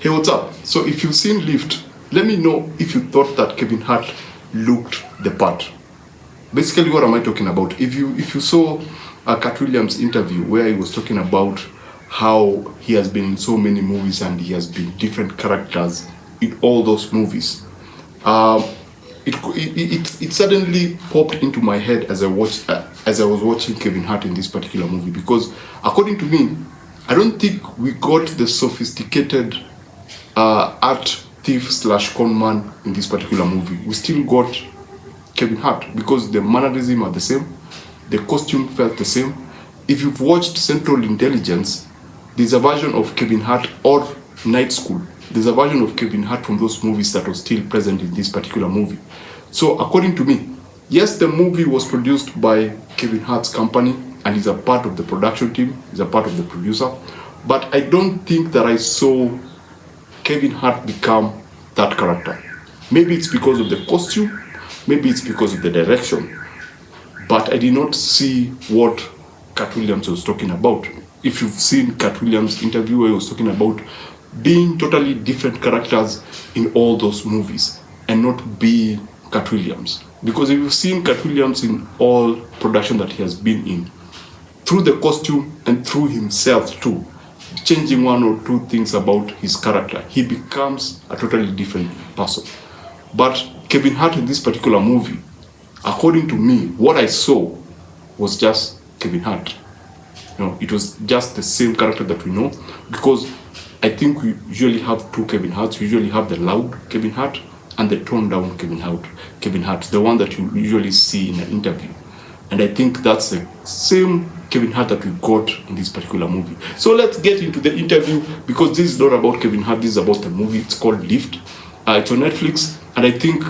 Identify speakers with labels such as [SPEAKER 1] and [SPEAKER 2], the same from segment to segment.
[SPEAKER 1] Hey, what's up? So if you've seen Lift, let me know if you thought that Kevin Hart looked the part. Basically, what am I talking about? If you saw Katt Williams' interview where he was talking about how he has been in so many movies and he has been different characters in all those movies, it suddenly popped into my head as I was watching Kevin Hart in this particular movie, because according to me, I don't think we got the sophisticated art thief slash con man in this particular movie. We still got Kevin Hart because the mannerism are the same, the costume felt the same. If you've watched Central Intelligence, there's a version of Kevin Hart, or Night School, there's a version of Kevin Hart from those movies that was still present in this particular movie. So according to me, yes, the movie was produced by Kevin Hart's company and he's a part of the production team, he's a part of the producer, but I don't think that I saw Kevin Hart become that character. Maybe it's because of the costume, maybe it's because of the direction, but I did not see what Katt Williams was talking about. If you've seen Katt Williams' interview where he was talking about being totally different characters in all those movies and not being Katt Williams. Because if you've seen Katt Williams in all production that he has been in, through the costume and through himself too, changing one or two things about his character, he becomes a totally different person. But Kevin Hart in this particular movie, according to me, what I saw was just Kevin Hart. It was just the same character that we know, because I think we usually have two Kevin Harts. We usually have the loud Kevin Hart and the toned down Kevin Hart, the one that you usually see in an interview. And I think that's the same Kevin Hart that we got in this particular movie. So let's get into the interview, because this is not about Kevin Hart, this is about the movie. It's called Lift. It's on Netflix, and I think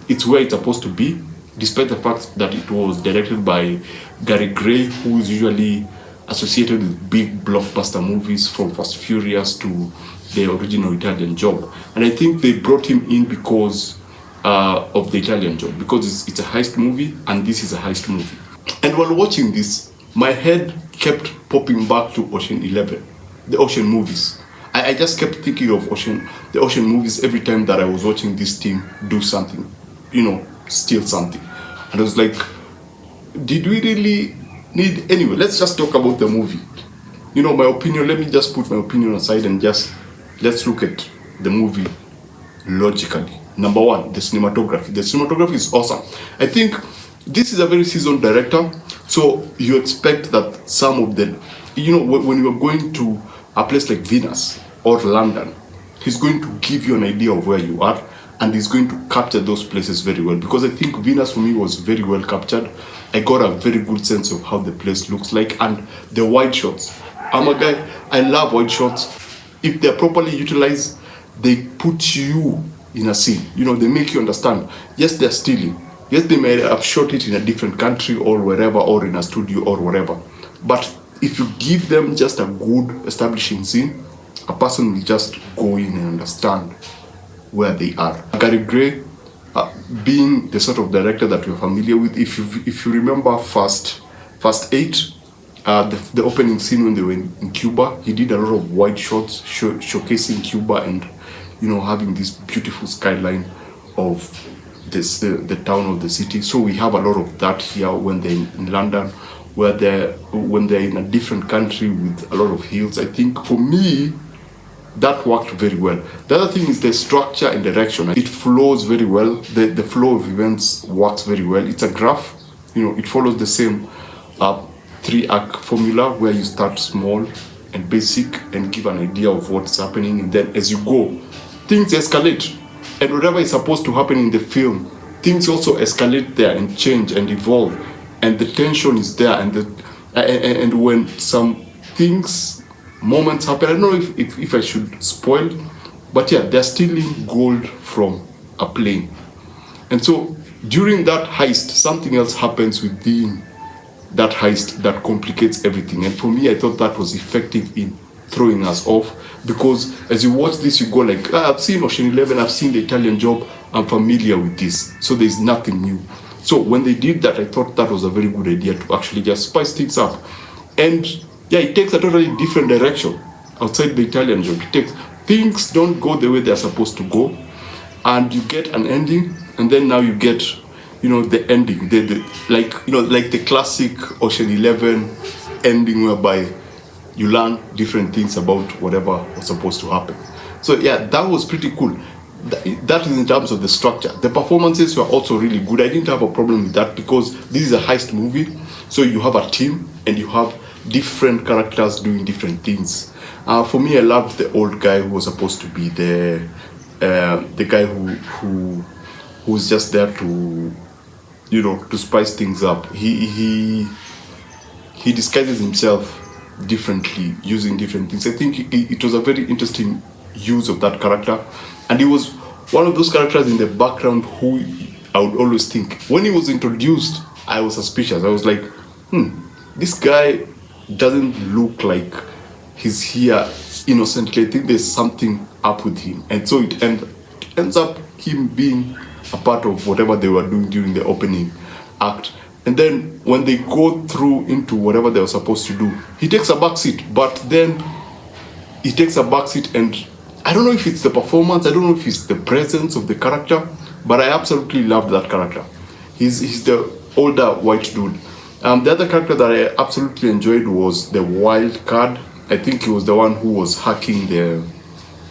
[SPEAKER 1] it's where it's supposed to be, despite the fact that it was directed by Gary Gray, who is usually associated with big blockbuster movies from Fast Furious to the original Italian Job. And I think they brought him in because of the Italian Job, because it's a heist movie and this is a heist movie. And while watching this, my head kept popping back to Ocean 11, the Ocean movies. I just kept thinking of the Ocean movies every time that I was watching this team do something, steal something. And I was like, did we really need... Anyway, let's just talk about the movie. My opinion, let me just put my opinion aside and let's look at the movie logically. Number one, the cinematography. The cinematography is awesome. I think this is a very seasoned director, so you expect that some of the... when you are going to a place like Venus or London, he's going to give you an idea of where you are, and he's going to capture those places very well, because I think Venus for me was very well captured. I got a very good sense of how the place looks like, and the wide shots. I'm a guy, I love wide shots. If they're properly utilized, they put you in a scene. They make you understand, yes, they're stealing. Yes, they may have shot it in a different country or wherever, or in a studio or whatever. But if you give them just a good establishing scene, a person will just go in and understand where they are. Gary Gray, being the sort of director that we're familiar with, if you remember Fast 8, the opening scene when they were in Cuba, he did a lot of wide shots showcasing Cuba and having this beautiful skyline of the town of the city. So we have a lot of that here when they're in London, when they're in a different country with a lot of hills. I think for me, that worked very well. The other thing is the structure and direction. It flows very well. The flow of events works very well. It's a graph. It follows the same 3-act formula where you start small and basic and give an idea of what's happening, and then as you go, things escalate. And whatever is supposed to happen in the film, things also escalate there and change and evolve, and the tension is there, and when some moments happen, I don't know if I should spoil, but yeah, they're stealing gold from a plane. And so during that heist, something else happens within that heist that complicates everything. And for me, I thought that was effective in throwing us off, because as you watch this, you go like, I've seen Ocean 11, I've seen the Italian Job, I'm familiar with this, so there's nothing new. So when they did that, I thought that was a very good idea to actually just spice things up. And yeah, it takes a totally different direction outside the Italian Job. It takes things don't go the way they're supposed to go, and you get an ending, and then now you get, the ending, like the classic Ocean 11 ending, whereby you learn different things about whatever was supposed to happen. So yeah, that was pretty cool. That is in terms of the structure. The performances were also really good. I didn't have a problem with that because this is a heist movie, so you have a team and you have different characters doing different things. For me, I loved the old guy who was supposed to be the guy who's just there to to spice things up. He disguises himself differently using different things. I think it was a very interesting use of that character, and he was one of those characters in the background who I would always think, when he was introduced, I was suspicious. I was like, this guy doesn't look like he's here innocently. I think there's something up with him, and so it ends up him being a part of whatever they were doing during the opening act. And then when they go through into whatever they were supposed to do, he takes a back seat. But then he takes a back seat, and I don't know if it's the performance, I don't know if it's the presence of the character, but I absolutely loved that character. He's the older white dude. The other character that I absolutely enjoyed was the wild card. I think he was the one who was hacking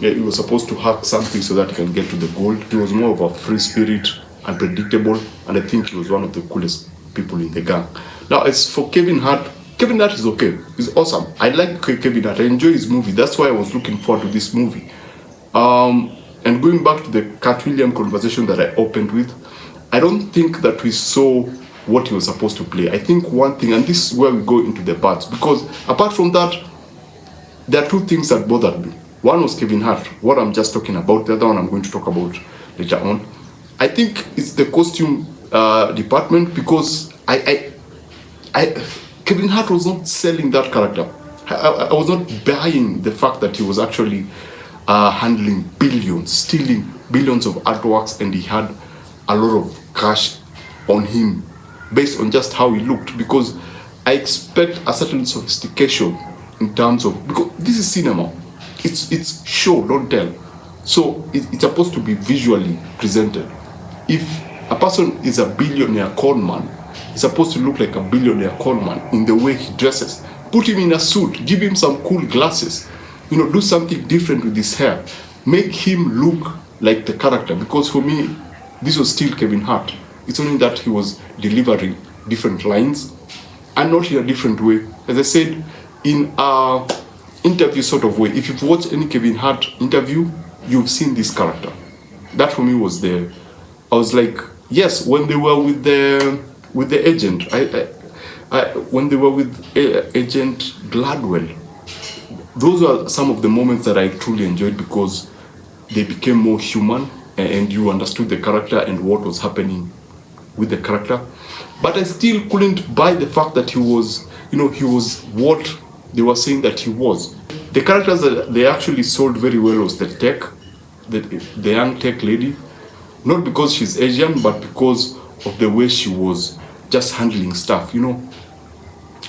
[SPEAKER 1] he was supposed to hack something so that he can get to the gold. He was more of a free spirit, unpredictable, and I think he was one of the coolest people in the gang. Now, as for Kevin Hart is okay. He's awesome. I like Kevin Hart. I enjoy his movie. That's why I was looking forward to this movie. And going back to the Katt Williams conversation that I opened with, I don't think that we saw what he was supposed to play. I think one thing, and this is where we go into the parts, because apart from that, there are two things that bothered me. One was Kevin Hart, what I'm just talking about. The other one I'm going to talk about later on. I think it's the costume department, because Kevin Hart was not selling that character. I was not buying the fact that he was actually handling billions, stealing billions of artworks, and he had a lot of cash on him based on just how he looked, because I expect a certain sophistication in terms of, because this is cinema, it's show, don't tell. So it's supposed to be visually presented. If a person is a billionaire conman, he's supposed to look like a billionaire conman in the way he dresses. Put him in a suit, give him some cool glasses, do something different with his hair, make him look like the character. Because for me, this was still Kevin Hart. It's only that he was delivering different lines and not in a different way. As I said, in a interview sort of way. If you've watched any Kevin Hart interview, you've seen this character. That for me was I was like, yes, when they were with the agent, when they were with Agent Gladwell, those are some of the moments that I truly enjoyed, because they became more human and you understood the character and what was happening with the character. But I still couldn't buy the fact that he was what they were saying that he was. The characters that they actually sold very well was the young tech lady, not because she's Asian, but because of the way she was just handling stuff,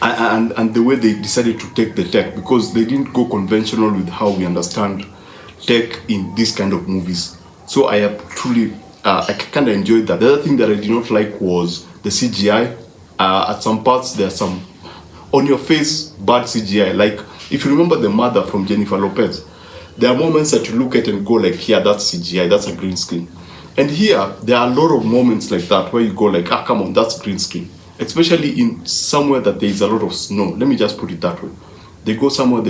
[SPEAKER 1] and the way they decided to take the tech, because they didn't go conventional with how we understand tech in this kind of movies. So I have truly, I kind of enjoyed that. The other thing that I did not like was the CGI. At some parts, there's some on your face bad CGI. Like, if you remember the mother from Jennifer Lopez, there are moments that you look at and go like, yeah, that's CGI, that's a green screen. And here, there are a lot of moments like that where you go like, come on, that's green screen. Especially in somewhere that there is a lot of snow. Let me just put it that way. They go somewhere,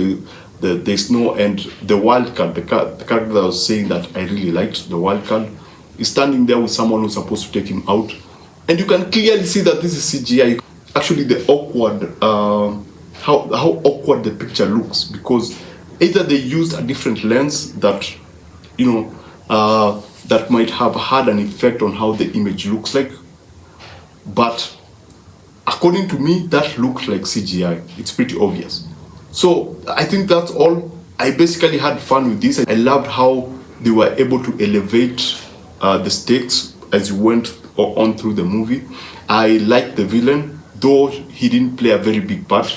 [SPEAKER 1] there's snow, and the wild card, the character that I was saying that I really liked, the wild card, is standing there with someone who's supposed to take him out. And you can clearly see that this is CGI. Actually, the awkward, how awkward the picture looks, because either they used a different lens that, that might have had an effect on how the image looks like, but according to me, that looked like CGI. It's pretty obvious. So I think that's all. I basically had fun with this. I loved how they were able to elevate the stakes as you went on through the movie. I liked the villain, though he didn't play a very big part.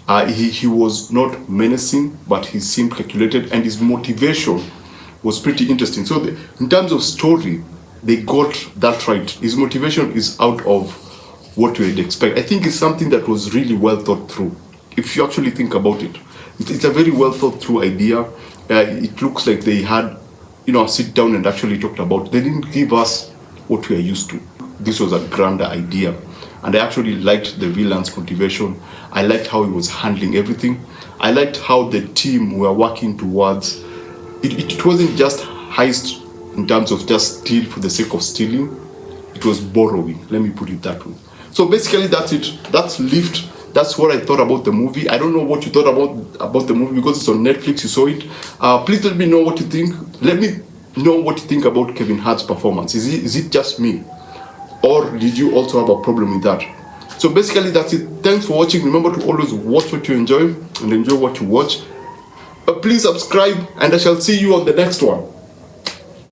[SPEAKER 1] He was not menacing, but he seemed calculated, and his motivation was pretty interesting. So in terms of story, they got that right. His motivation is out of what we'd expect. I think it's something that was really well thought through. If you actually think about it, it's a very well thought through idea. It looks like they had, sit down and actually talked about. They didn't give us what we are used to. This was a grander idea, and I actually liked the villain's motivation. I liked how he was handling everything. I liked how the team were working towards. It wasn't just heist in terms of just steal for the sake of stealing. It was borrowing. Let me put it that way. So basically, that's it. That's LIFT. That's what I thought about the movie. I don't know what you thought about the movie because it's on Netflix. You saw it. Please let me know what you think. Let me know what you think about Kevin Hart's performance. Is it just me, or did you also have a problem with that? So basically, that's it. Thanks for watching. Remember to always watch what you enjoy and enjoy what you watch. Please subscribe, and I shall see you on the next one.